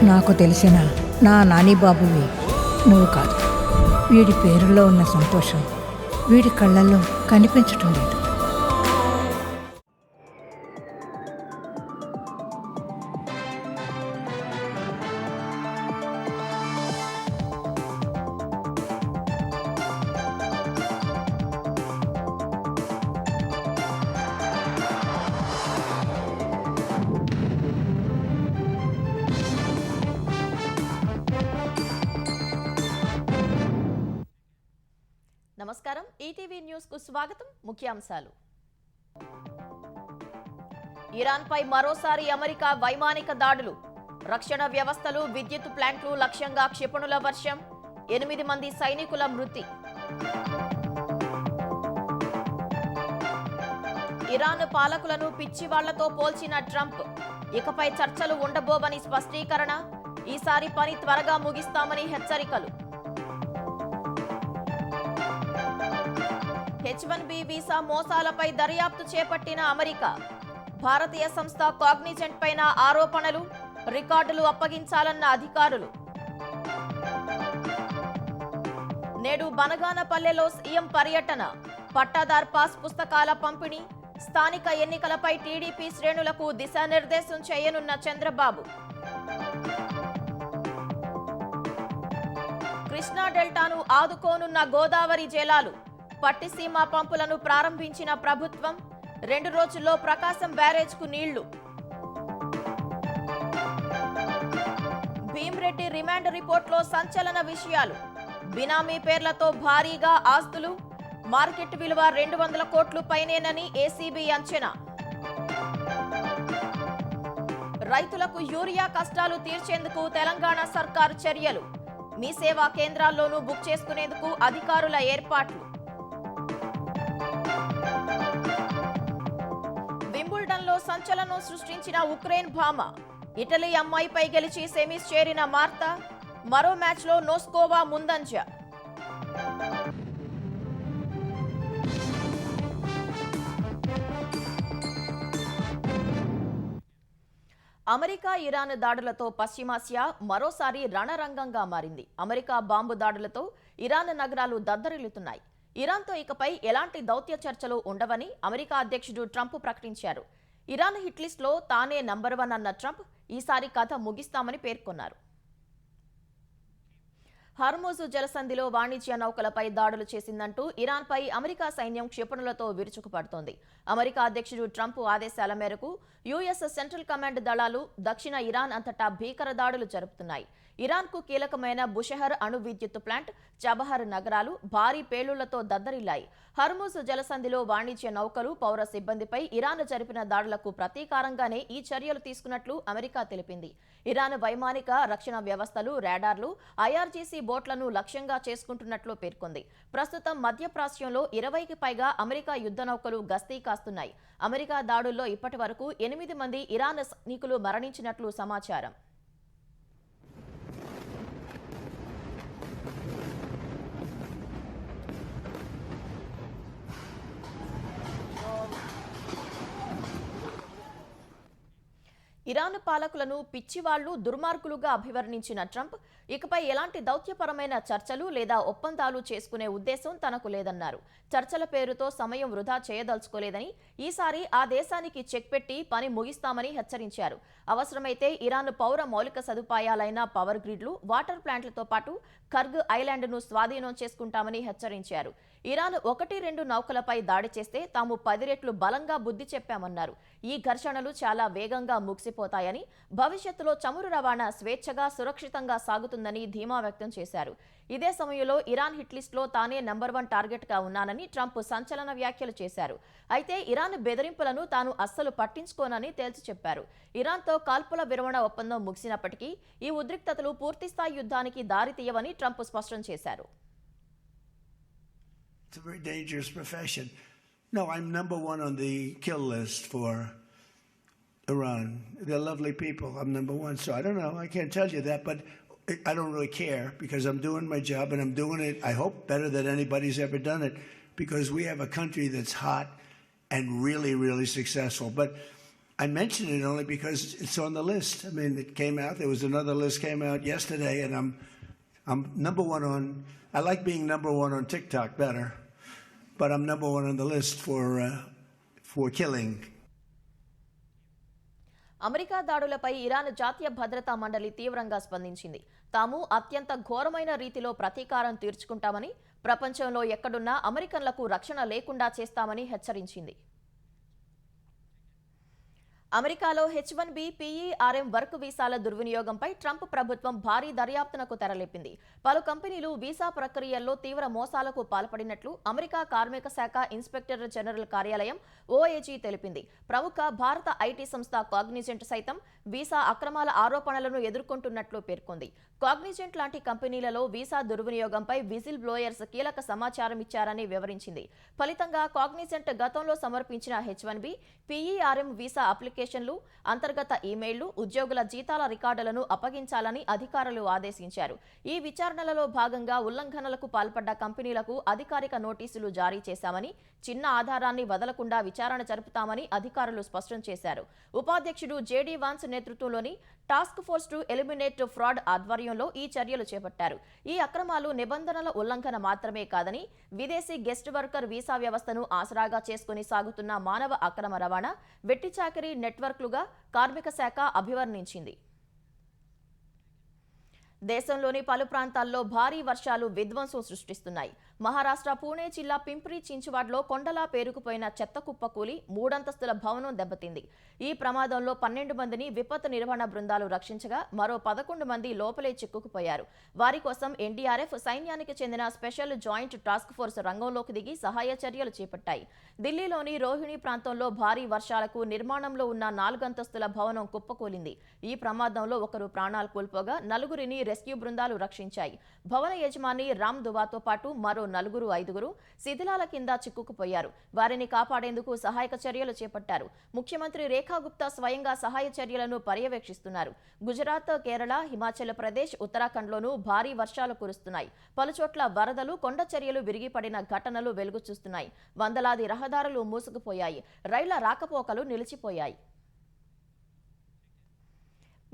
నాకు తెలిసిన నా నాని బాబువి నువ్వు కాదు. వీడి పేరులో ఉన్న సంతోషం వీడి కళ్ళల్లో కనిపించటం లేదు. నమస్కారం, ఈటీవీ న్యూస్ కు స్వాగతం. ముఖ్యాంశాలు: ఇరాన్ పై మరోసారి అమెరికా వైమానిక దాడులు, రక్షణ వ్యవస్థలు, విద్యుత్ ప్లాంట్లు లక్ష్యంగా క్షిపణుల వర్షం, 8 మంది సైనికుల మృతి. ఇరాన్ పాలకులను పిచ్చివాళ్లతో పోల్చిన ట్రంప్, ఇకపై చర్చలు ఉండబోవని స్పష్టీకరణ, ఈసారి పని త్వరగా ముగిస్తామని హెచ్చరికలు. H-1B వీసా మోసాలపై దర్యాప్తు చేపట్టిన అమెరికా, భారతీయ సంస్థ కాగ్నిజెంట్ పైన ఆరోపణలు, రికార్డులు అప్పగించాలన్న అధికారులు. నేడు బనగానపల్లెలో సీఎం పర్యటన, పట్టాదార్ పాస్ పుస్తకాల పంపిణీ, స్థానిక ఎన్నికలపై టీడీపీ శ్రేణులకు దిశానిర్దేశం చేయనున్న చంద్రబాబు. కృష్ణా డెల్టాను ఆదుకోనున్న గోదావరి జలాలు, పట్టిసీమ పంపులను ప్రారంభించిన ప్రభుత్వం, 2 రోజుల్లో ప్రకాశం బ్యారేజ్కు నీళ్లు. భీమ్రెడ్డి రిమాండ్ రిపోర్ట్లో సంచలన విషయాలు, బినామీ పేర్లతో భారీగా ఆస్తులు, మార్కెట్ విలువ 200 కోట్లు పైనేనని ఏసీబీ అంచనా. రైతులకు యూరియా కష్టాలు తీర్చేందుకు తెలంగాణ సర్కారు చర్యలు, మీ సేవా కేంద్రాల్లోనూ బుక్ చేసుకునేందుకు అధికారుల ఏర్పాట్లు. వింబుల్డన్లో సంచలనం సృష్టించిన ఉక్రెయిన్ భామ, ఇటలీ అమ్మాయిపై గెలిచి సెమీస్ చేరిన మార్తా, మరో మ్యాచ్లో నోస్కోవా ముందంజ. అమెరికా ఇరాన్ దాడులతో పశ్చిమాసియా మరోసారి రణరంగంగా మారింది. అమెరికా బాంబు దాడులతో ఇరాన్ నగరాలు దద్దరిల్లుతున్నాయి. ఇరాన్తో ఇకపై ఎలాంటి దౌత్య చర్చలు ఉండవని అమెరికా అధ్యక్షుడు ట్రంప్ ప్రకటించారు. ఇరాన్ హిట్ లిస్ట్లో తానే నంబర్ 1 అన్న ట్రంప్ ఈసారి కథ ముగిస్తామని పేర్కొన్నారు. హర్ముజ్ జలసంధిలో వాణిజ్య నౌకలపై దాడులు చేసిందంటూ ఇరాన్పై అమెరికా సైన్యం క్షిపణులతో విరుచుకుపడుతోంది. అమెరికా అధ్యక్షుడు ట్రంప్ ఆదేశాల మేరకు యుఎస్ సెంట్రల్ కమాండ్ దళాలు దక్షిణ ఇరాన్ అంతటా భీకర దాడులు జరుపుతున్నాయి. ఇరాన్కు కీలకమైన బుషెహర్ అణు విద్యుత్ ప్లాంట్, చబహర్ నగరాలు భారీ పేలుళ్లతో దద్దరిల్లాయి. హర్ముజ్ జలసంధిలో వాణిజ్య నౌకలు, పౌర సిబ్బందిపై ఇరాన్ జరిపిన దాడులకు ప్రతీకారంగానే ఈ చర్యలు తీసుకున్నట్లు అమెరికా తెలిపింది. ఇరాన్ వైమానిక రక్షణ వ్యవస్థలు, రాడార్లు, ఐఆర్జీసీ బోట్లను లక్ష్యంగా చేసుకుంటున్నట్లు పేర్కొంది. ప్రస్తుతం మధ్యప్రాచ్యంలో 20కి పైగా అమెరికా యుద్ధ నౌకలు గస్తీ కాస్తున్నాయి. అమెరికా దాడుల్లో ఇప్పటి వరకు 8 మంది ఇరాన్ సైనికులు మరణించినట్లు సమాచారం. ఇరాన్ పాలకులను పిచ్చివాళ్లు, దుర్మార్గులుగా అభివర్ణించిన ట్రంప్ ఇకపై ఎలాంటి దౌత్యపరమైన చర్చలు లేదా ఒప్పందాలు చేసుకునే ఉద్దేశం తనకు లేదన్నారు. చర్చల పేరుతో సమయం వృధా చేయదలుచుకోలేదని, ఈసారి ఆ దేశానికి చెక్ పెట్టి పని ముగిస్తామని హెచ్చరించారు. అవసరమైతే ఇరాన్ పౌర మౌలిక సదుపాయాలైన పవర్ గ్రిడ్లు, వాటర్ ప్లాంట్లతో పాటు కర్గ్ ఐలాండ్ను స్వాధీనం చేసుకుంటామని హెచ్చరించారు. ఇరాన్ 1-2 నౌకలపై దాడి చేస్తే తాము 10 రెట్లు బలంగా బుద్ధి చెప్పామన్నారు. ఈ ఘర్షణలు చాలా వేగంగా ముగిసిపోతాయని, భవిష్యత్తులో చమురు రవాణా స్వేచ్ఛగా, సురక్షితంగా సాగుతుందని ధీమా వ్యక్తం చేశారు. ఇదే సమయంలో ఇరాన్ హిట్ లిస్ట్లో తానే నంబర్ 1 టార్గెట్గా ఉన్నానని ట్రంప్ సంచలన వ్యాఖ్యలు చేశారు. అయితే ఇరాన్ బెదిరింపులను తాను అస్సలు పట్టించుకోనని తేల్చి చెప్పారు. ఇరాన్తో కాల్పుల విరమణ ఒప్పందం ముగిసినప్పటికీ ఈ ఉద్రిక్తతలు పూర్తిస్థాయి యుద్ధానికి దారితీయవని ట్రంప్ స్పష్టం చేశారు. It's a very dangerous profession. No, I'm number 1 on the kill list for Iran. They're lovely people. I'm number 1. So I don't know. I can't tell you that, but I don't really care because I'm doing my job and I'm doing it, I hope, better than anybody's ever done it because we have a country that's hot and really, really successful. But I mention it only because it's on the list. I mean, it came out. There was another list came out yesterday, and I'm number one on. I like being number one on TikTok better, but I'm number one on the list for killing. America దాడులపై Iran జాతీయ భద్రతా మండలి తీవ్రంగా స్పందించింది. తాము అత్యంత ఘోరమైన రీతిలో ప్రతీకారం తీర్చుకుంటామని, ప్రపంచంలో ఎక్కడున్నా అమెరికన్లకు రక్షణ లేకుండా చేస్తామని హెచ్చరించింది. అమెరికాలో H-1B PERM వర్క్ వీసాల దుర్వినియోగంపై ట్రంప్ ప్రభుత్వం భారీ దర్యాప్తునకు తెరలేపింది. పలు కంపెనీలు వీసా ప్రక్రియల్లో తీవ్ర మోసాలకు పాల్పడినట్లు అమెరికా కార్మిక శాఖ ఇన్స్పెక్టర్ జనరల్ కార్యాలయం OAG తెలిపింది. ప్రముఖ భారత ఐటీ సంస్థ కాగ్నిజెంట్ సైతం వీసా అక్రమాల ఆరోపణలను ఎదుర్కొంటున్నట్లు పేర్కొంది. కాగ్నిజెంట్ లాంటి కంపెనీలలో వీసా దుర్వినియోగంపై విజిల్ బ్లోయర్స్ కీలక సమాచారం ఇచ్చారని వివరించింది. ఫలితంగా కాగ్నిజెంట్ గతంలో సమర్పించిన H-1B PERM వీసా అప్లికేషన్లు, అంతర్గత ఈమెయిళ్లు, ఉద్యోగుల జీతాల రికార్డులను అప్పగించాలని అధికారులు ఆదేశించారు. ఈ విచారణలలో భాగంగా ఉల్లంఘనలకు పాల్పడ్డ కంపెనీలకు అధికారిక నోటీసులు జారీ చేశామని, చిన్న ఆధారాన్ని వదలకుండా విచారణ జరుపుతామని అధికారులు స్పష్టం చేశారు. ఉపాధ్యక్షుడు JD వాన్స్ నేతృత్వంలోని task force to eliminate fraud ఆధ్వర్యంలో ఈ చర్యలు చేపట్టారు. ఈ అక్రమాలు నిబంధనల ఉల్లంఘన మాత్రమే కాదని, విదేశీ గెస్ట్ వర్కర్ వీసా వ్యవస్థను ఆసరాగా చేసుకుని సాగుతున్న మానవ అక్రమ రవాణా, వెట్టిచాకిరీ నెట్వర్క్లుగా కార్మిక శాఖ అభివర్ణించింది. దేశంలోని పలు ప్రాంతాల్లో భారీ వర్షాలు విధ్వంసం సృష్టిస్తున్నాయి. మహారాష్ట్ర పూణే జిల్లా పింప్రి చించ్వాడ్లో కొండలా పేరుకుపోయిన చెత్త కుప్ప కూలి 3 అంతస్తుల భవనం దెబ్బతింది. ఈ ప్రమాదంలో 12 మందిని విపత్తు నిర్వహణ బృందాలు రక్షించగా మరో 11 మంది లోపలే చిక్కుకుపోయారు. వారి కోసం NDRF, సైన్యానికి చెందిన స్పెషల్ జాయింట్ టాస్క్ ఫోర్స్ రంగంలోకి దిగి సహాయ చర్యలు చేపట్టాయి. ఢిల్లీలోని రోహిణి ప్రాంతంలో భారీ వర్షాలకు నిర్మాణంలో ఉన్న 4 అంతస్తుల భవనం కుప్పకూలింది. ఈ ప్రమాదంలో ఒకరు ప్రాణాలు కోల్పోగా 4గురిని రెస్క్యూ బృందాలు రక్షించాయి. భవన యజమాని రామ్ దువాతో పాటు మరో 4-5 శిథిలాల కింద చిక్కుకుపోయారు. వారిని కాపాడేందుకు సహాయక చర్యలు చేపట్టారు. ముఖ్యమంత్రి రేఖా గుప్తా స్వయంగా సహాయ చర్యలను పర్యవేక్షిస్తున్నారు. గుజరాత్, కేరళ, హిమాచల్ ప్రదేశ్, ఉత్తరాఖండ్లోనూ భారీ వర్షాలు కురుస్తున్నాయి. పలుచోట్ల వరదలు, కొండ చర్యలు విరిగిపడిన ఘటనలు వెలుగు చూస్తున్నాయి. వందలాది రహదారులు మూసుకుపోయాయి. రైళ్ల రాకపోకలు నిలిచిపోయాయి.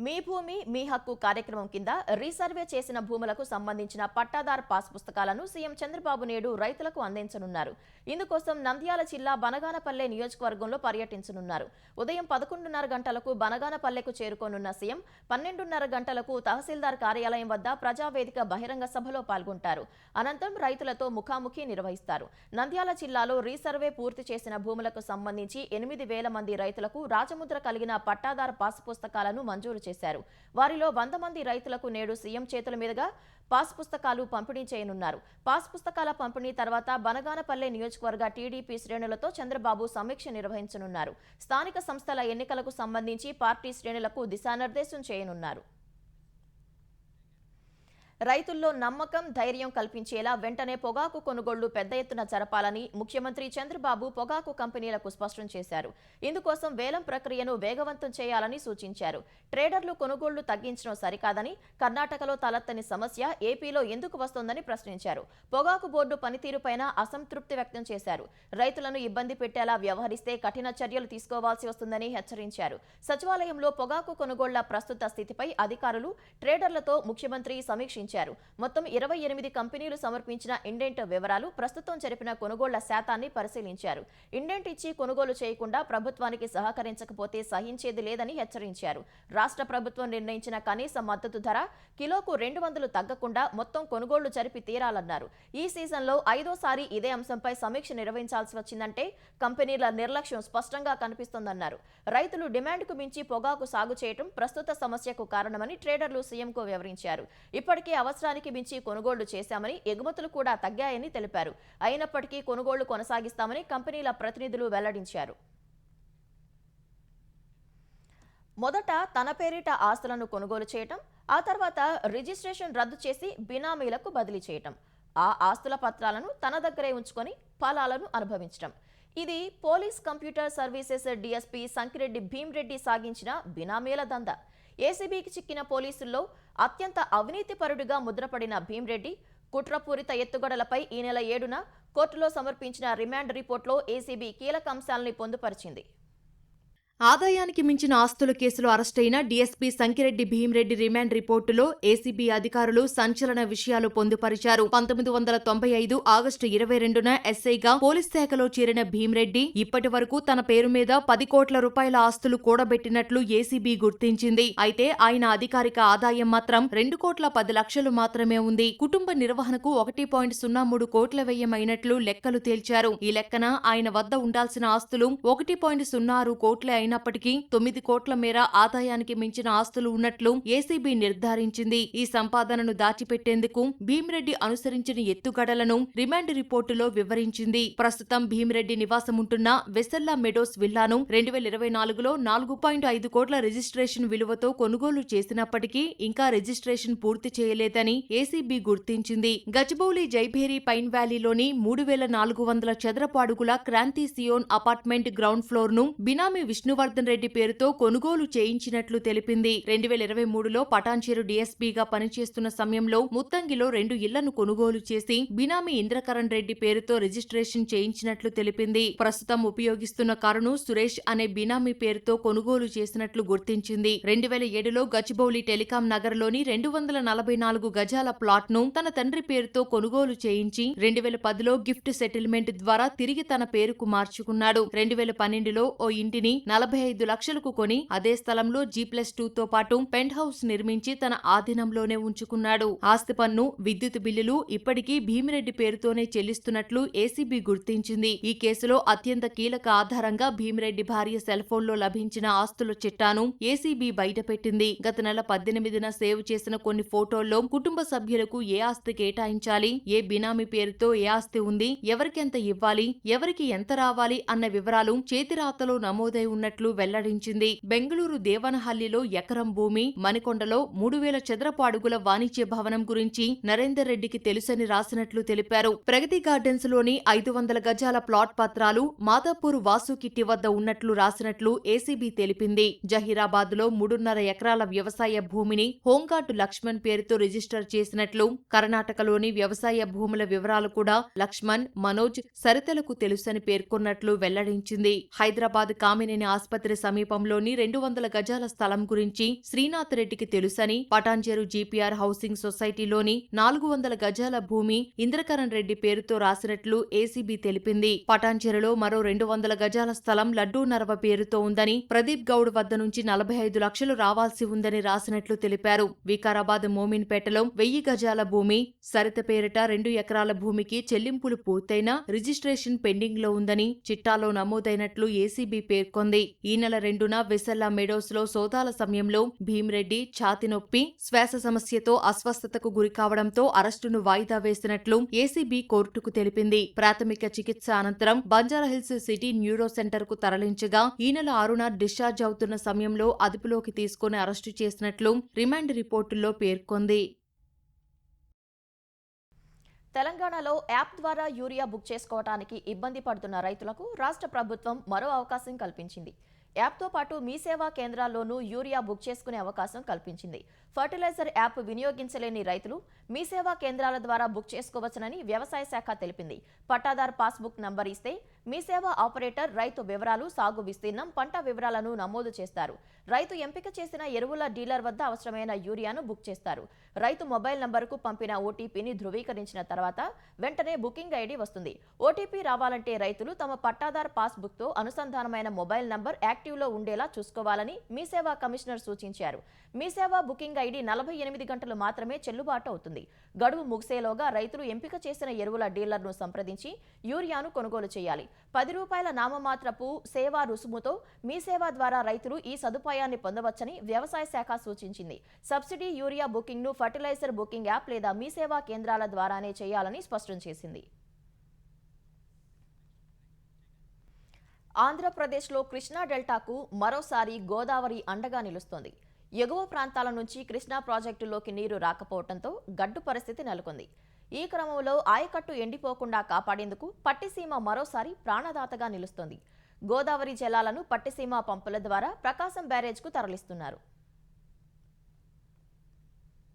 మీ భూమి మీ హక్కు కార్యక్రమం కింద రీసర్వే చేసిన భూములకు సంబంధించిన పట్టాదార్ పాస్ పుస్తకాలను సీఎం చంద్రబాబు నాయుడు రైతులకు అందించనున్నారు. ఇందుకోసం నంద్యాల జిల్లా బనగానపల్లె నియోజకవర్గంలో పర్యటించనున్నారు. ఉదయం 11:30 గంటలకు బనగానపల్లెకు చేరుకోనున్న సీఎం 12:30 గంటలకు తహసీల్దార్ కార్యాలయం వద్ద ప్రజావేదిక బహిరంగ సభలో పాల్గొంటారు. అనంతరం రైతులతో ముఖాముఖి నిర్వహిస్తారు. నంద్యాల జిల్లాలో రీసర్వే పూర్తి చేసిన భూములకు సంబంధించి 8,000 మంది రైతులకు రాజముద్ర కలిగిన పట్టాదార్ పాస్ పుస్తకాలను మంజూరు చేశారు. వారిలో 100 మంది రైతులకు నేడు సీఎం చేతుల మీదుగా పాస్ పుస్తకాలు పంపిణీ చేయనున్నారు. పాస్ పుస్తకాల పంపిణీ తర్వాత బనగానపల్లె నియోజకవర్గ టీడీపీ శ్రేణులతో చంద్రబాబు సమీక్ష నిర్వహించనున్నారు. స్థానిక సంస్థల ఎన్నికలకు సంబంధించి పార్టీ శ్రేణులకు దిశానిర్దేశం చేయనున్నారు. రైతుల్లో నమ్మకం, ధైర్యం కల్పించేలా వెంటనే పొగాకు కొనుగోళ్లు పెద్ద ఎత్తున జరపాలని ముఖ్యమంత్రి చంద్రబాబు పొగాకు కంపెనీలకు స్పష్టం చేశారు. ఇందుకోసం వేలం ప్రక్రియను వేగవంతం చేయాలని సూచించారు. ట్రేడర్లు కొనుగోళ్లు తగ్గించడం సరికాదని, కర్ణాటకలో తలెత్తని సమస్య ఏపీలో ఎందుకు వస్తోందని ప్రశ్నించారు. పొగాకు బోర్డు పనితీరుపైన అసంతృప్తి వ్యక్తం చేశారు. రైతులను ఇబ్బంది పెట్టేలా వ్యవహరిస్తే కఠిన చర్యలు తీసుకోవాల్సి వస్తుందని హెచ్చరించారు. సచివాలయంలో పొగాకు కొనుగోళ్ల ప్రస్తుత స్థితిపై అధికారులు, ట్రేడర్లతో ముఖ్యమంత్రి సమీక్షించారు. మొత్తం 28 కంపెనీలు సమర్పించిన ఇండెంట్ వివరాలు, ప్రస్తుతం జరిపిన కొనుగోళ్ల శాతాన్ని పరిశీలించారు. ఇండెంట్ ఇచ్చి కొనుగోలు చేయకుండా ప్రభుత్వానికి సహకరించకపోతే సహించేది లేదని హెచ్చరించారు. రాష్ట్ర ప్రభుత్వం నిర్ణయించిన కనీస మద్దతు ధర కిలోకు 200 తగ్గకుండా మొత్తం కొనుగోళ్లు జరిపి తీరాలన్నారు. ఈ సీజన్లో 5వ సారి ఇదే అంశంపై సమీక్ష నిర్వహించాల్సి వచ్చిందంటే కంపెనీల నిర్లక్ష్యం స్పష్టంగా కనిపిస్తోందన్నారు. రైతులు డిమాండ్కు మించి పొగాకు సాగు చేయడం ప్రస్తుత సమస్యకు కారణమని ట్రేడర్లు సీఎంకు వివరించారు. ఇప్పటికే అవసరానికి మించి కొనుగోళ్లు చేశామని, ఎగుమతులు కూడా తగ్గాయని తెలిపారు. అయినప్పటికీ కొనుగోళ్లు కొనసాగిస్తామని కంపెనీల ప్రతినిధులు వెల్లడించారు. మొదట తన పేరిట ఆస్తులను కొనుగోలు చేయటం, ఆ తర్వాత రిజిస్ట్రేషన్ రద్దు చేసి బినామీలకు బదిలీ చేయటం, ఆ ఆస్తుల పత్రాలను తన దగ్గరే ఉంచుకొని ఫలాలను అనుభవించటం. ఇది police computer services DSP Sankireddy Bhimreddy సాగించిన బినామీల దందా. ఏసీబీకి చిక్కిన పోలీసుల్లో అత్యంత అవినీతిపరుడిగా ముద్రపడిన భీమ్రెడ్డి కుట్రపూరిత ఎత్తుగడలపై ఈ నెల 7న కోర్టులో సమర్పించిన రిమాండ్ రిపోర్టులో ఏసీబీ కీలక అంశాలని పొందుపరిచింది. ఆదాయానికి మించిన ఆస్తుల కేసులో అరెస్టైన డీఎస్పీ సంకిరెడ్డి భీమిరెడ్డి రిమాండ్ రిపోర్టులో ఏసీబీ అధికారులు సంచలన విషయాలు పొందుపరిచారు. 1995 ఆగస్టు 22న ఎస్ఐగా పోలీస్ శాఖలో చేరిన భీమిరెడ్డి ఇప్పటి వరకు తన పేరు మీద 10 కోట్ల రూపాయల ఆస్తులు కూడబెట్టినట్లు ఏసీబీ గుర్తించింది. అయితే ఆయన అధికారిక ఆదాయం మాత్రం 2 కోట్ల 10 లక్షలు మాత్రమే ఉంది. కుటుంబ నిర్వహణకు 1.03 కోట్ల వ్యయం అయినట్లు లెక్కలు తేల్చారు. ఈ లెక్కన ఆయన వద్ద ఉండాల్సిన ఆస్తులు 1.06 కోట్లే అయినప్పటికీ 9 కోట్ల మేర ఆదాయానికి మించిన ఆస్తులు ఉన్నట్లు ఏసీబీ నిర్ధారించింది. ఈ సంపాదనను దాచిపెట్టేందుకు భీమిరెడ్డి అనుసరించిన ఎత్తుగడలను రిమాండ్ రిపోర్టులో వివరించింది. ప్రస్తుతం భీమిరెడ్డి నివాసముంటున్న వెసెల్లా మెడోస్ విల్లాను 2024లో 4.5 కోట్ల రిజిస్ట్రేషన్ విలువతో కొనుగోలు చేసినప్పటికీ ఇంకా రిజిస్ట్రేషన్ పూర్తి చేయలేదని ఏసీబీ గుర్తించింది. గచ్చిబౌలి జైభేరి పైన్ వ్యాలీలోని 3400 చదరపు అడుగుల క్రాంతి సియోన్ అపార్ట్మెంట్ గ్రౌండ్ ఫ్లోర్ ను బినామీ విష్ణువర్ధన్ రెడ్డి పేరుతో కొనుగోలు చేయించినట్లు తెలిపింది. 2023లో పటాన్చెరు డీఎస్పీగా పనిచేస్తున్న సమయంలో ముత్తంగిలో 2 ఇళ్లను కొనుగోలు చేసి బినామీ ఇంద్రకరణ్ రెడ్డి పేరుతో రిజిస్ట్రేషన్ చేయించినట్లు తెలిపింది. ప్రస్తుతం ఉపయోగిస్తున్న కారును సురేష్ అనే బినామీ పేరుతో కొనుగోలు చేసినట్లు గుర్తించింది. 2007లో గచ్చిబౌలి టెలికాం నగర్లోని 244 గజాల ప్లాట్ ను తన తండ్రి పేరుతో కొనుగోలు చేయించి 2010లో గిఫ్ట్ సెటిల్మెంట్ ద్వారా తిరిగి తన పేరుకు మార్చుకున్నాడు. 2012లో ఓ ఇంటిని 45 లక్షలకు కొని అదే స్థలంలో G+2తో పాటు పెంట్ హౌస్ నిర్మించి తన ఆధీనంలోనే ఉంచుకున్నాడు. ఆస్తి పన్ను, విద్యుత్ బిల్లులు ఇప్పటికీ భీమిరెడ్డి పేరుతోనే చెల్లిస్తున్నట్లు ఏసీబీ గుర్తించింది. ఈ కేసులో అత్యంత కీలక ఆధారంగా భీమిరెడ్డి భార్య సెల్ ఫోన్లో లభించిన ఆస్తుల చిట్టాను ఏసీబీ బయటపెట్టింది. గత నెల 18న సేవ్ చేసిన కొన్ని ఫోటోల్లో కుటుంబ సభ్యులకు ఏ ఆస్తి కేటాయించాలి, ఏ బినామీ పేరుతో ఏ ఆస్తి ఉంది, ఎవరికెంత ఇవ్వాలి, ఎవరికి ఎంత రావాలి అన్న వివరాలు చేతిరాతలో నమోదై ఉన్నట్లు వెల్లడించింది. బెంగళూరు దేవనహల్లిలో ఎకరం భూమి, మణికొండలో 3000 చదరపు అడుగుల వాణిజ్య భవనం గురించి నరేందర్ రెడ్డికి తెలుసని రాసినట్లు తెలిపారు. ప్రగతి గార్డెన్స్ లోని 500 గజాల ప్లాట్ పత్రాలు మాదాపూర్ వాసు కిట్టి వద్ద ఉన్నట్లు రాసినట్లు ఏసీబీ తెలిపింది. జహీరాబాద్ లో 3.5 ఎకరాల వ్యవసాయ భూమిని హోంగార్డు లక్ష్మణ్ పేరుతో రిజిస్టర్ చేసినట్లు, కర్ణాటకలోని వ్యవసాయ భూముల వివరాలు కూడా లక్ష్మణ్, మనోజ్, సరితలకు తెలుసని పేర్కొన్నట్లు వెల్లడించింది. హైదరాబాద్ కామినేని ఆస్పత్రి సమీపంలోని 200 గజాల స్థలం గురించి శ్రీనాథ్ రెడ్డికి తెలుసని, పటాన్చెరు జీపీఆర్ హౌసింగ్ సొసైటీలోని 400 గజాల భూమి ఇంద్రకరణ్ రెడ్డి పేరుతో రాసినట్లు ఏసీబీ తెలిపింది. పటాన్చెరులో మరో 200 గజాల స్థలం లడ్డూ నరవ పేరుతో ఉందని, ప్రదీప్ గౌడ్ వద్ద నుంచి 45 లక్షలు రావాల్సి ఉందని రాసినట్లు తెలిపారు. వికారాబాద్ మోమిన్పేటలో 1000 గజాల భూమి, సరిత పేరిట 2 ఎకరాల భూమికి చెల్లింపులు పూర్తయినా రిజిస్ట్రేషన్ పెండింగ్ లో ఉందని చిట్టాలో నమోదైనట్లు ఏసీబీ పేర్కొంది. ఈ నెల 2న వెసెల్లా మెడోస్ లో సోదాల సమయంలో భీమిరెడ్డి ఛాతి నొప్పి, శ్వాస సమస్యతో అస్వస్థతకు గురికావడంతో అరెస్టును వాయిదా వేసినట్లు ఏసీబీ కోర్టుకు తెలిపింది. ప్రాథమిక చికిత్స అనంతరం బంజారాహిల్స్ సిటీ న్యూరో సెంటర్ కు తరలించగా ఈ నెల 6న డిశ్చార్జ్ అవుతున్న సమయంలో అదుపులోకి తీసుకుని అరెస్టు చేసినట్లు రిమాండ్ రిపోర్టుల్లో పేర్కొంది. తెలంగాణలో యాప్ ద్వారా యూరియా బుక్ చేసుకోవడానికి ఇబ్బంది పడుతున్న రైతులకు రాష్ట్ర ప్రభుత్వం మరో అవకాశం కల్పించింది. యాప్తో పాటు మీ సేవా కేంద్రాల్లోనూ యూరియా బుక్ చేసుకునే అవకాశం కల్పించింది. ఫర్టిలైజర్ యాప్ వినియోగించలేని రైతులు మీ సేవా కేంద్రాల ద్వారా బుక్ చేసుకోవచ్చునని వ్యవసాయ శాఖ తెలిపింది. పట్టాదార్ పాస్బుక్ నంబర్ ఇస్తే మీ సేవా ఆపరేటర్ రైతు వివరాలు, సాగు విస్తీర్ణం, పంట వివరాలను నమోదు చేస్తారు. రైతు ఎంపిక చేసిన ఎరువుల డీలర్ వద్ద అవసరమైన యూరియాను బుక్ చేస్తారు. రైతు మొబైల్ నంబరుకు పంపిన ఓటీపీని ధృవీకరించిన తర్వాత వెంటనే బుకింగ్ ఐడి వస్తుంది. ఓటీపీ రావాలంటే రైతులు తమ పట్టాదార్ పాస్బుక్తో అనుసంధానమైన మొబైల్ నంబర్ యాక్టివ్లో ఉండేలా చూసుకోవాలని మీ సేవా కమిషనర్ సూచించారు. మీ సేవా బుకింగ్ ఐడి 48 గంటలు మాత్రమే చెల్లుబాటు అవుతుంది. గడువు ముగిసేలోగా రైతులు ఎంపిక చేసిన ఎరువుల డీలర్ను సంప్రదించి యూరియాను కొనుగోలు చేయాలి. ₹10 నామమాత్రపు సేవా రుసుముతో మీ సేవ ద్వారా రైతులు ఈ సదుపాయాన్ని పొందవచ్చని వ్యవసాయ శాఖ సూచించింది. సబ్సిడీ యూరియా బుకింగ్ను ఫర్టిలైజర్ బుకింగ్ యాప్ లేదా మీ సేవా కేంద్రాల ద్వారానే చేయాలని స్పష్టం చేసింది. ఆంధ్రప్రదేశ్లో కృష్ణా డెల్టాకు మరోసారి గోదావరి అండగా నిలుస్తోంది. ఎగువ ప్రాంతాల నుంచి కృష్ణా ప్రాజెక్టులోకి నీరు రాకపోవడంతో గడ్డు పరిస్థితి నెలకొంది. ఈ క్రమంలో ఆయకట్టు ఎండిపోకుండా కాపాడేందుకు పట్టిసీమ మరోసారి ప్రాణదాతగా నిలుస్తోంది. గోదావరి జలాలను పట్టిసీమ పంపుల ద్వారా ప్రకాశం బ్యారేజ్కు తరలిస్తున్నారు.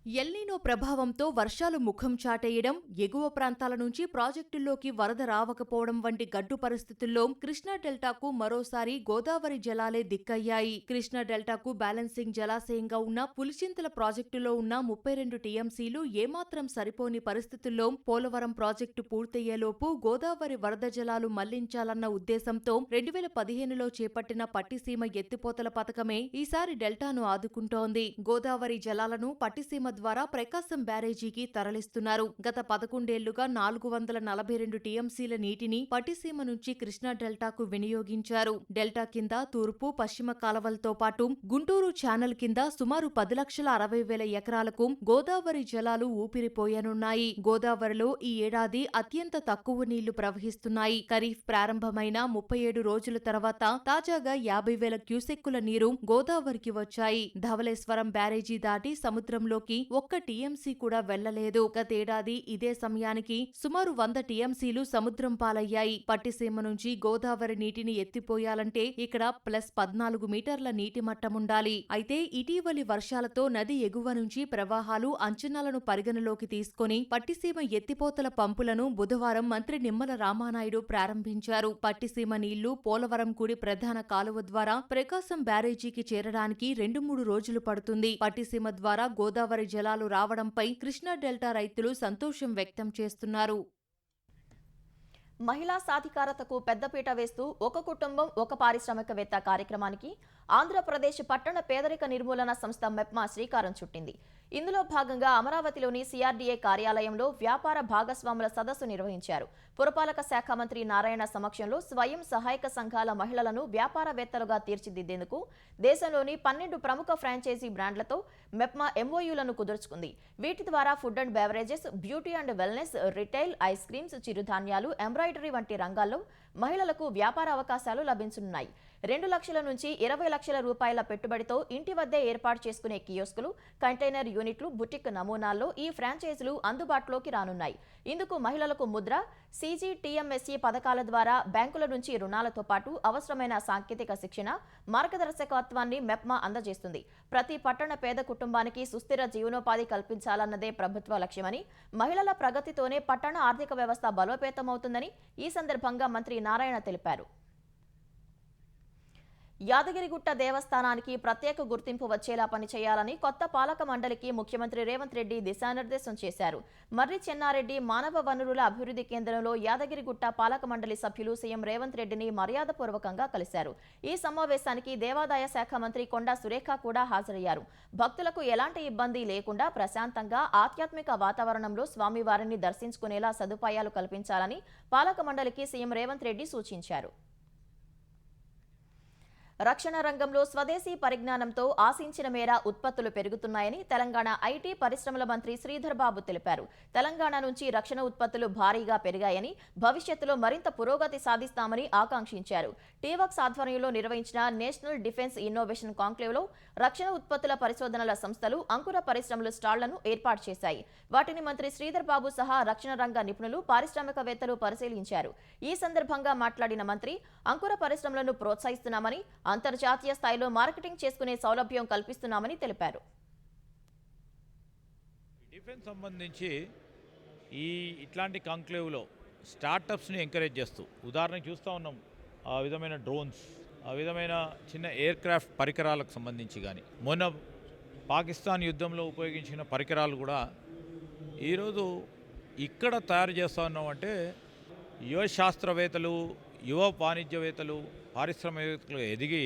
ఎల్నినో ప్రభావంతో వర్షాలు ముఖం చాటేయడం, ఎగువ ప్రాంతాల నుంచి ప్రాజెక్టుల్లోకి వరద రావకపోవడం వంటి గడ్డు పరిస్థితుల్లో కృష్ణా డెల్టాకు మరోసారి గోదావరి జలాలే దిక్కయ్యాయి. కృష్ణా డెల్టాకు బ్యాలెన్సింగ్ జలాశయంగా ఉన్న పులిచింతల ప్రాజెక్టులో ఉన్న 32 టీఎంసీలు ఏమాత్రం సరిపోని పరిస్థితుల్లో పోలవరం ప్రాజెక్టు పూర్తయ్యేలోపు గోదావరి వరద జలాలు మళ్లించాలన్న ఉద్దేశంతో 2015లో చేపట్టిన పట్టిసీమ ఎత్తిపోతల పథకమే ఈసారి డెల్టాను ఆదుకుంటోంది. గోదావరి జలాలను పట్టిసీమ ద్వారా ప్రకాశం బ్యారేజీకి తరలిస్తున్నారు. గత 11 ఏళ్లుగా 442 టీఎంసీల నీటిని పట్టిసీమ నుంచి కృష్ణా డెల్టాకు వినియోగించారు. డెల్టా కింద తూర్పు, పశ్చిమ కాలవలతో పాటు గుంటూరు ఛానల్ కింద సుమారు 10,60,000 ఎకరాలకు గోదావరి జలాలు ఊపిరిపోయనున్నాయి. గోదావరిలో ఈ ఏడాది అత్యంత తక్కువ నీళ్లు ప్రవహిస్తున్నాయి. ఖరీఫ్ ప్రారంభమైన 37 రోజుల తర్వాత తాజాగా 50,000 క్యూసెక్కుల నీరు గోదావరికి వచ్చాయి. ధవళేశ్వరం బ్యారేజీ దాటి సముద్రంలోకి ఒక్క టీఎంసీ కూడా వెళ్లలేదు. గతేడాది ఇదే సమయానికి సుమారు 100 టీఎంసీలు సముద్రం పాలయ్యాయి. పట్టిసీమ నుంచి గోదావరి నీటిని ఎత్తిపోయాలంటే ఇక్కడ +14 మీటర్ల నీటి మట్టముండాలి. అయితే ఇటీవలి వర్షాలతో నది ఎగువ నుంచి ప్రవాహాలు అంచనాలను పరిగణలోకి తీసుకుని పట్టిసీమ ఎత్తిపోతల పంపులను బుధవారం మంత్రి నిమ్మల రామానాయుడు ప్రారంభించారు. పట్టిసీమ నీళ్లు పోలవరం కుడి ప్రధాన కాలువ ద్వారా ప్రకాశం బ్యారేజీకి చేరడానికి 2-3 రోజులు పడుతుంది. పట్టిసీమ ద్వారా గోదావరి జలాలు రావడంపై కృష్ణా డెల్టా రైతులు సంతోషం వ్యక్తం చేస్తున్నారు. మహిళా సాధికారతకు పెద్దపీట వేస్తూ ఒక కుటుంబం ఒక పారిశ్రామికవేత్త కార్యక్రమానికి ఆంధ్రప్రదేశ్ పట్టణ పేదరిక నిర్మూలన సంస్థ మెప్మా శ్రీకారం చుట్టింది. ఇందులో భాగంగా అమరావతిలోని సిఆర్డీఏ కార్యాలయంలో వ్యాపార భాగస్వాముల సదస్సు నిర్వహించారు. పురపాలక శాఖ మంత్రి నారాయణ సమక్షంలో స్వయం సహాయక సంఘాల మహిళలను వ్యాపారవేత్తలుగా తీర్చిదిద్దేందుకు దేశంలోని 12 ప్రముఖ ఫ్రాంచైజీ బ్రాండ్లతో మెప్మా ఎంఓయూలను కుదుర్చుకుంది. వీటి ద్వారా food and beverages, beauty and wellness, retail, ice creams, చిరుధాన్యాలు, ఎంబ్రాయిడరీ వంటి రంగాల్లో మహిళలకు వ్యాపార అవకాశాలు లభించనున్నాయి. 2 లక్షల నుంచి 20 లక్షల రూపాయల పెట్టుబడితో ఇంటి వద్దే ఏర్పాటు చేసుకునే కియోస్కులు, కంటైనర్ యూనిట్లు, బుటిక్ నమూనాల్లో ఈ ఫ్రాంచైజీలు అందుబాటులోకి రానున్నాయి. ఇందుకు మహిళలకు ముద్ర, CGTMSE పథకాల ద్వారా బ్యాంకుల నుంచి రుణాలతో పాటు అవసరమైన సాంకేతిక శిక్షణ, మార్గదర్శకత్వాన్ని మెప్మా అందజేస్తుంది. ప్రతి పట్టణ పేద కుటుంబానికి సుస్థిర జీవనోపాధి కల్పించాలన్నదే ప్రభుత్వ లక్ష్యమని, మహిళల ప్రగతితోనే పట్టణ ఆర్థిక వ్యవస్థ బలోపేతమవుతుందని ఈ సందర్భంగా మంత్రి నారాయణ తెలిపారు. యాదగిరిగుట్ట దేవస్థానానికి ప్రత్యేక గుర్తింపు వచ్చేలా పనిచేయాలని కొత్త పాలక మండలికి ముఖ్యమంత్రి రేవంత్ రెడ్డి దిశానిర్దేశం చేశారు. మర్రి చెన్నారెడ్డి మానవ వనరుల అభివృద్ధి కేంద్రంలో యాదగిరిగుట్ట పాలక మండలి సభ్యులు సీఎం రేవంత్ రెడ్డిని మర్యాదపూర్వకంగా కలిశారు. ఈ సమావేశానికి దేవాదాయ శాఖ మంత్రి కొండా సురేఖ కూడా హాజరయ్యారు. భక్తులకు ఎలాంటి ఇబ్బంది లేకుండా ప్రశాంతంగా ఆధ్యాత్మిక వాతావరణంలో స్వామివారిని దర్శించుకునేలా సదుపాయాలు కల్పించాలని పాలక మండలికి సీఎం రేవంత్ రెడ్డి సూచించారు. రక్షణ రంగంలో స్వదేశీ పరిజ్ఞానంతో ఆశించిన మేర ఉత్పత్తులు పెరుగుతున్నాయని తెలంగాణ ఐటీ పరిశ్రమల మంత్రి శ్రీధర్ బాబు తెలిపారు. తెలంగాణ నుంచి రక్షణ ఉత్పత్తులు భారీగా పెరిగాయని, భవిష్యత్తులో మరింత పురోగతి సాధిస్తామని ఆకాంక్షించారు. టీవక్స్ ఆధ్వర్యంలో నిర్వహించిన నేషనల్ డిఫెన్స్ ఇన్నోవేషన్ కాంక్లేవ్లో రక్షణ ఉత్పత్తుల పరిశోధనల సంస్థలు, అంకుర పరిశ్రమలు స్టాళ్లను ఏర్పాటు చేశాయి. వాటిని మంత్రి శ్రీధర్ బాబు సహా రక్షణ రంగ నిపుణులు, పారిశ్రామికవేత్తలు పరిశీలించారు. ఈ సందర్భంగా మాట్లాడిన మంత్రి అంకుర పరిశ్రమలను ప్రోత్సహిస్తున్నామని, అంతర్జాతీయ స్థాయిలో మార్కెటింగ్ చేసుకునే సౌలభ్యం కల్పిస్తున్నామని తెలిపారు. డిఫెన్స్ సంబంధించి ఇట్లాంటి కాంక్లేవ్లో స్టార్టప్స్ని ఎంకరేజ్ చేస్తూ, ఉదాహరణకు చూస్తూ ఉన్నాం ఆ విధమైన డ్రోన్స్, ఆ విధమైన చిన్న ఎయిర్ క్రాఫ్ట్ పరికరాలకు సంబంధించి కానీ, మొన్న పాకిస్తాన్ యుద్ధంలో ఉపయోగించిన పరికరాలు కూడా ఈరోజు ఇక్కడ తయారు చేస్తూ ఉన్నామంటే యువ శాస్త్రవేత్తలు, యువ వాణిజ్యవేత్తలు, పారిశ్రామికవేత్తలు ఎదిగి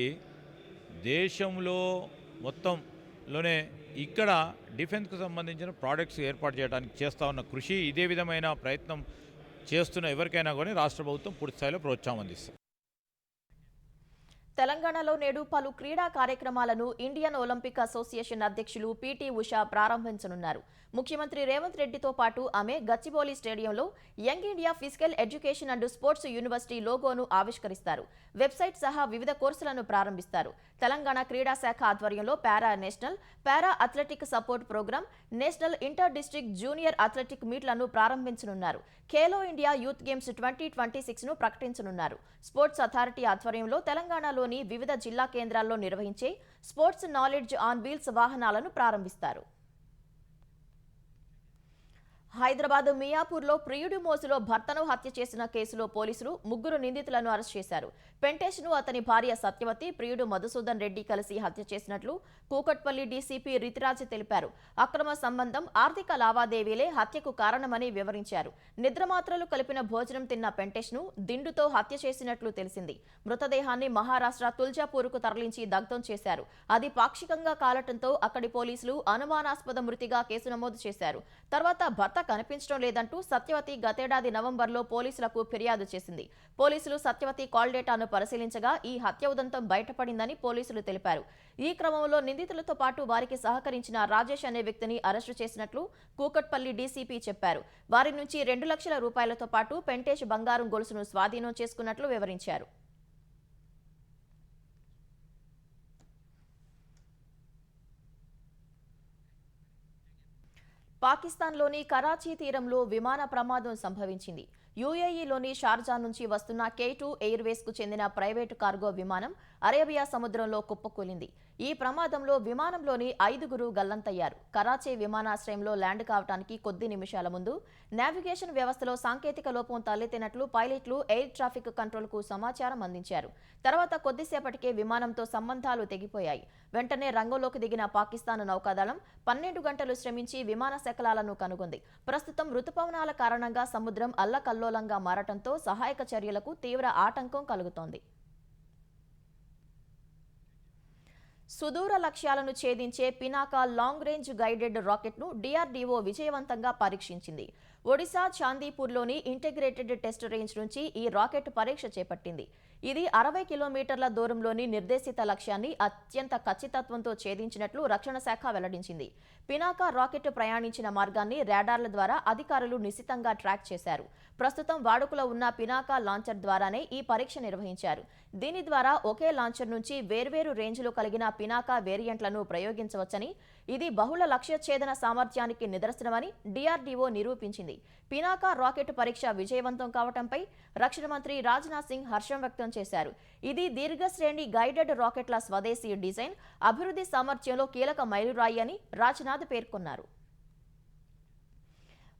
దేశంలో మొత్తంలోనే ఇక్కడ డిఫెన్స్కు సంబంధించిన ప్రోడక్ట్స్ ఏర్పాటు చేయడానికి చేస్తూ ఉన్న కృషి, ఇదే విధమైన ప్రయత్నం చేస్తున్న ఎవరికైనా కానీ రాష్ట్ర ప్రభుత్వం పూర్తి స్థాయిలో ప్రోత్సాహం అందిస్తుంది. తెలంగాణలో నేడు పలు క్రీడా కార్యక్రమాలను ఇండియన్ ఒలింపిక్ అసోసియేషన్ అధ్యక్షులు పీటీ ఉషా ప్రారంభించనున్నారు. ముఖ్యమంత్రి రేవంత్ రెడ్డితో పాటు ఆమె గచ్చిబౌలి స్టేడియంలో young India physical education and sports university లోగోను ఆవిష్కరిస్తారు. వెబ్సైట్ సహా వివిధ కోర్సులను ప్రారంభిస్తారు. తెలంగాణ క్రీడా శాఖ ఆధ్వర్యంలో para national, para athletic support program, national inter district junior athletic మీట్లను ప్రారంభించనున్నారు. ఖేలో ఇండియా యూత్ గేమ్స్ 2026ను ప్రకటించనున్నారు. స్పోర్ట్స్ అథారిటీ ఆధ్వర్యంలో తెలంగాణలోని వివిధ జిల్లా కేంద్రాల్లో నిర్వహించే స్పోర్ట్స్ నాలెడ్జ్ ఆన్ వీల్స్ వాహనాలను ప్రారంభిస్తారు. హైదరాబాద్ మియాపూర్లో ప్రియుడి మోజులో భర్తను హత్య చేసిన కేసులో పోలీసులు 3 నిందితులను అరెస్ట్ చేశారు. పెంటేష్ను అతని భార్య సత్యవతి, ప్రియుడు మధుసూదన్ రెడ్డి కలిసి హత్య చేసినట్లు కూకట్పల్లి డీసీపీ రితిరాజ్ తెలిపారు. అక్రమ సంబంధం, ఆర్థిక లావాదేవీలే హత్యకు కారణమని వివరించారు. నిద్రమాత్రలు కలిపిన భోజనం తిన్న పెంటేష్ను దిండుతో హత్య చేసినట్లు తెలిసింది. మృతదేహాన్ని మహారాష్ట్ర తుల్జాపూర్కు తరలించి దగ్ధం చేశారు. అది పాక్షికంగా కాలటంతో అక్కడి పోలీసులు అనుమానాస్పద మృతిగా కేసు నమోదు చేశారు. తర్వాత భర్త కనిపించడం లేదంటూ సత్యవతి గతేడాది నవంబర్లో పోలీసులకు ఫిర్యాదు చేసింది. పోలీసులు సత్యవతి కాల్ డేటాను పరిశీలించగా ఈ హత్య ఉదంతం బయటపడిందని పోలీసులు తెలిపారు. ఈ క్రమంలో నిందితులతో పాటు వారికి సహకరించిన రాజేష్ అనే వ్యక్తిని అరెస్టు చేసినట్లు కూకట్పల్లి డీసీపీ చెప్పారు. వారి నుంచి 2 లక్షల రూపాయలతో పాటు పెంటేష్ బంగారం గొలుసును స్వాధీనం చేసుకున్నట్లు వివరించారు. పాకిస్తాన్లోని కరాచీ తీరంలో విమాన ప్రమాదం సంభవించింది. యూఏఈలోని షార్జా నుంచి వస్తున్న K2 ఎయిర్వేస్కు చెందిన ప్రైవేటు కార్గో విమానం అరేబియా సముద్రంలో కుప్పకూలింది. ఈ ప్రమాదంలో విమానంలోని 5గురు గల్లంతయ్యారు. కరాచీ విమానాశ్రయంలో ల్యాండ్ కావడానికి కొద్ది నిమిషాల ముందు నావిగేషన్ వ్యవస్థలో సాంకేతిక లోపం తలెత్తినట్లు పైలట్లు ఎయిర్ ట్రాఫిక్ కంట్రోల్కు సమాచారం అందించారు. తర్వాత కొద్దిసేపటికే విమానంతో సంబంధాలు తెగిపోయాయి. వెంటనే రంగంలోకి దిగిన పాకిస్తాన్ నౌకాదళం 12 గంటలు శ్రమించి విమాన శకలాలను కనుగొంది. ప్రస్తుతం రుతుపవనాల కారణంగా సముద్రం అల్లకల్లోలంగా మారటంతో సహాయక చర్యలకు తీవ్ర ఆటంకం కలుగుతోంది. సుదూర లక్ష్యాలను ఛేదించే పినాకా లాంగ్ రేంజ్ గైడెడ్ రాకెట్ను DRDO విజయవంతంగా పరీక్షించింది. ఒడిశా చాందీపూర్లోని ఇంటిగ్రేటెడ్ టెస్ట్ రేంజ్ నుంచి ఈ రాకెట్ పరీక్ష చేపట్టింది. ఇది 60 కిలోమీటర్ల దూరంలోని నిర్దేశిత లక్ష్యాన్ని అత్యంత ఖచ్చితత్వంతో ఛేదించినట్లు రక్షణ శాఖ వెల్లడించింది. పినాకా రాకెట్ ప్రయాణించిన మార్గాన్ని రాడార్ల ద్వారా అధికారులు నిశితంగా ట్రాక్ చేశారు. ప్రస్తుతం వాడుకలో ఉన్న పినాకా లాంచర్ ద్వారానే ఈ పరీక్ష నిర్వహించారు. దీని ద్వారా ఒకే లాంచర్ నుంచి వేర్వేరు రేంజ్లు కలిగిన పినాకా వేరియంట్లను ప్రయోగించవచ్చని, ఇది బహుళ లక్ష్య ఛేదన సామర్థ్యానికి నిదర్శనమని DRDO నిరూపించింది. పినాకా రాకెట్ పరీక్ష విజయవంతం కావడంపై రక్షణ మంత్రి రాజ్నాథ్ సింగ్ హర్షం వ్యక్తం చేశారు. ఇది దీర్ఘశ్రేణి గైడెడ్ రాకెట్ల స్వదేశీ డిజైన్, అభివృద్ధి సామర్థ్యంలో కీలక మైలురాయి అని రాజ్నాథ్ పేర్కొన్నారు.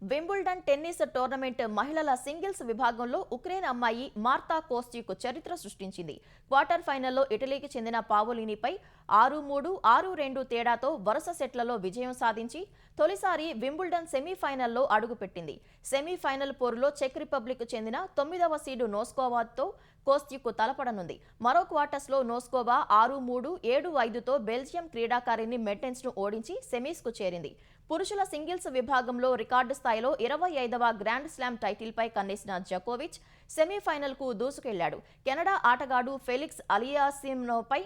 వింబుల్డన్ టెన్నిస్ టోర్నమెంట్ మహిళల సింగిల్స్ విభాగంలో ఉక్రెయిన్ అమ్మాయి మార్తా కోస్టిక్ చరిత్ర సృష్టించింది. క్వార్టర్ ఫైనల్లో ఇటలీకి చెందిన పావోలినిపై 6-3, 6-2 తేడాతో వరుస సెట్లలో విజయం సాధించి తొలిసారి వింబుల్డన్ సెమీఫైనల్లో అడుగుపెట్టింది. సెమీఫైనల్ పోరులో చెక్ రిపబ్లిక్ చెందిన 9వ సీడు నోస్కోవాతో కోస్టిక్ తలపడనుంది. మరో క్వార్టర్స్లో నోస్కోవా 6-3, 7-5తో బెల్జియం క్రీడాకారిణి మెర్టెన్స్ను ఓడించి సెమీస్కు చేరింది. పురుషుల సింగిల్స్ విభాగంలో రికార్డు స్థాయిలో 25వ గ్రాండ్ స్లామ్ టైటిల్పై కన్నేసిన జకోవిచ్ సెమీఫైనల్కు దూసుకెళ్లాడు. కెనడా ఆటగాడు ఫెలిక్స్ అలియాసిమ్నోపై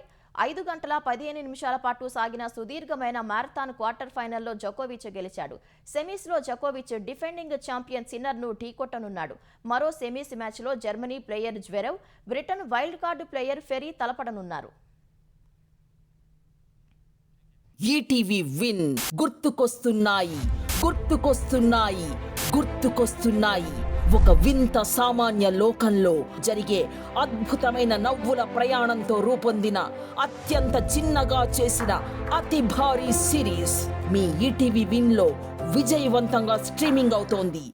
5 గంటల 15 నిమిషాల పాటు సాగిన సుదీర్ఘమైన మ్యారథాన్ క్వార్టర్ ఫైనల్లో జకోవిచ్ గెలిచాడు. సెమీస్లో జకోవిచ్ డిఫెండింగ్ ఛాంపియన్ సిన్నర్ను ఢీకొట్టనున్నాడు. మరో సెమీస్ మ్యాచ్లో Germany player Zverev, Britain wild card player Fery తలపడనున్నారు. ఈటీవీ విన్ గుర్తుకొస్తున్నాయి. ఒక వింత సామాన్య లోకంలో జరిగే అద్భుతమైన నవ్వుల ప్రయాణంతో రూపొందిన అత్యంత చిన్నగా చేసిన అతి భారీ సిరీస్ మీ ఈటీవీ విన్ లో విజయవంతంగా స్ట్రీమింగ్ అవుతోంది.